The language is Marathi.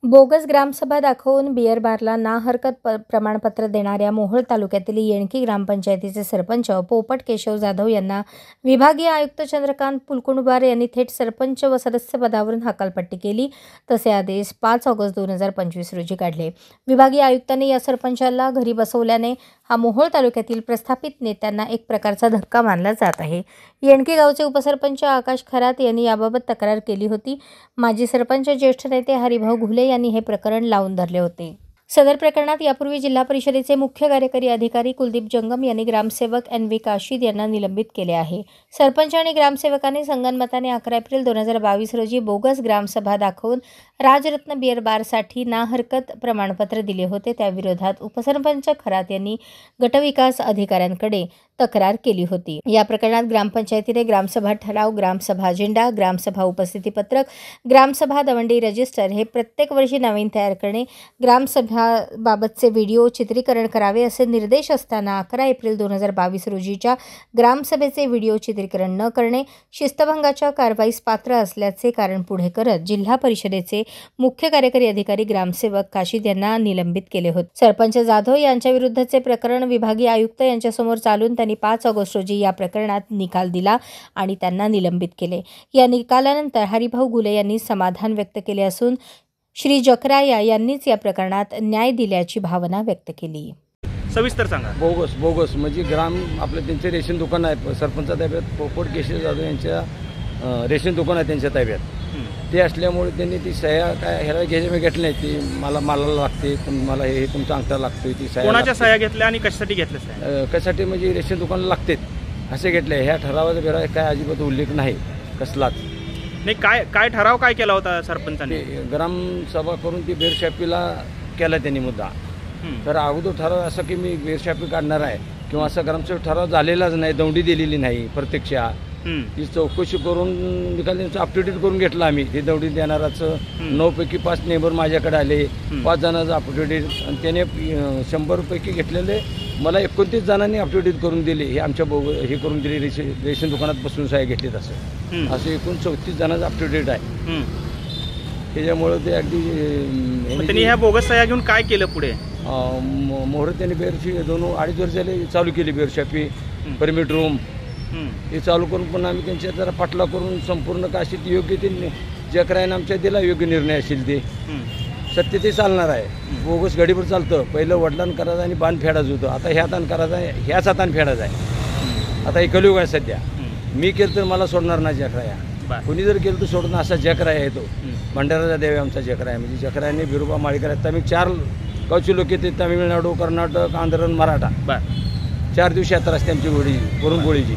बोगस ग्रामसभा दाखवून बियर बारला ना हरकत प्रमाणपत्र देणाऱ्या मोहोळ तालुक्यातील येणकी ग्रामपंचायतीचे सरपंच पोपट केशव जाधव यांना विभागीय आयुक्त चंद्रकांत पुलकुंडवार यांनी थेट सरपंच व सदस्य पदावरून हकालपट्टी केली. तसे आदेश 5 ऑगस्ट 2025 रोजी काढले. विभागीय आयुक्तांनी या सरपंचाला घरी बसवल्याने हा मोहोळ तालुक्यातील प्रस्थापित नेत्यांना एक प्रकारचा धक्का मानला जात आहे. येणकी गावचे उपसरपंच आकाश खरात यांनी याबाबत तक्रार केली होती. माजी सरपंच ज्येष्ठ नेते हरिभाऊ घुले यांनी हे प्रकरण लावून धरले होते. सदर प्रकरणात यापूर्वी जिल्हा परिषदेचे मुख्य कार्यकारी अधिकारी कुलदीप जंगम यांनी ग्रामसेवक NV काशीद यांना निलंबित केले आहे. सरपंच आणि ग्रामसेवकांनी संगनमताने 11 एप्रिल 2022 रोजी बोगस ग्रामसभा दाखवून राजरत्न बियर बारसाठी ना हरकत प्रमाणपत्र दिले होते. त्याविरोधात उपसरपंच खरात यांनी गटविकास अधिकाऱ्यांकडे तक्रार केली होती. या प्रकरणात ग्रामपंचायतीने ग्रामसभा ठराव, ग्रामसभा अजेंडा, ग्रामसभा उपस्थिती पत्रक, ग्रामसभा दवंडी रजिस्टर हे प्रत्येक वर्षी नवीन तयार करणे, ग्रामसभाबाबतचे व्हिडिओ चित्रीकरण करावे असे निर्देश असताना 11 एप्रिल 2022 रोजीच्या ग्रामसभेचे व्हिडिओ चित्रीकरण न करणे शिस्तभंगाच्या कारवाईस पात्र असल्याचे कारण पुढे करत जिल्हा परिषदेचे मुख्य कार्यकारी अधिकारी ग्रामसेवक काशीद यांना निलंबित केले होते. सरपंच जाधव यांच्या विरुद्धचे प्रकरण विभागीय आयुक्त यांच्यासमोर चालून त्यांनी 5 ऑगस्ट रोजी या प्रकरणात निकाल दिला आणि त्यांना निलंबित केले. या निकालानंतर हरिभाऊ घुले यांनी समाधान व्यक्त केले असून श्री जकराया यांनीच या प्रकरणात न्याय दिल्याची भावना व्यक्त केली. सविस्तर सांगा. बोगस म्हणजे ग्राम आपलं त्यांचे रेशन दुकान आहे सरपंचा ताब्यात. पोपट केशव जाधव यांच्या रेशन दुकान आहे त्यांच्या ताब्यात. ते असल्यामुळे त्यांनी ती सह्या काय ह्याला घ्यायच्या घेतल्या नाही. ती मला लागते, मला हे तुमचा अंगठा लागतोय. ती सह्या कोणाच्या सह्या घेतल्या आणि कशासाठी घेतल्या? कशासाठी म्हणजे रेशन दुकानला लागतात असे घेतले. ह्या ठरावाचा बिरा काय अजिबात उल्लेख नाही कसलाच नाही. काय ठराव काय केला होता सरपंचाने? ग्रामसभा करून ती बेरशापीला केला त्यांनी मुद्दा. तर अगोदर ठराव असं की मी बेरशापी काढणार आहे किंवा असा ग्रामसभा ठराव झालेलाच नाही, दौंडी दिलेली नाही. प्रत्यक्षा ती चौकशी करून निकाल त्यांचं अपडेटेड करून घेतलं आम्ही. ते दौंडी देणाराचं 9 पैकी 5 नेबर माझ्याकडे आले, 5 जणांचं अपडेटेड आणि त्याने 100 पैकी घेतलेले मला 29 जणांनी अपडेटेड करून दिले. हे आमच्या हे करून दिले रेशन दुकानात बसून सह्या घेतलेत. असं एकूण 34 जणांचं अपडेटेड आहे. त्याच्यामुळं ते अगदी त्यांनी ह्या बोगस सह्या घेऊन काय केलं पुढे? मोहर त्यांनी बेरशी 2-2.5 वर्ष झाले चालू केली. बेरशापी, परमिट रूम हे चालू करून पण आम्ही त्यांच्या जरा पाठला करून संपूर्ण काशीत योग्य ते जकरायनं आमच्या दिला योग्य निर्णय असेल ते सत्य ते चालणार आहे. बोगस गाडीवर चालतं. पहिलं वडिलांना करायचं आणि बाण फेडायचं होतं. आता ह्या हातानं करायचं आहे, ह्याच हातानं फेडायचं आहे. आता हे कलियुग आहे सध्या. मी केलं तर मला सोडणार नाही जकराया. कोणी जर केलं तर सोडणं असा जकराया आहे. तो भंडाराचा देव आहे आमचा जकराया. म्हणजे जकरायाने बिरोबा माळीकर आहेत. आम्ही 4 गावचे लोक येते. तामिळनाडू, कर्नाटक, आंध्र, मराठा. 4 दिवशी यात्रा असते आमची पुरणपोळीची.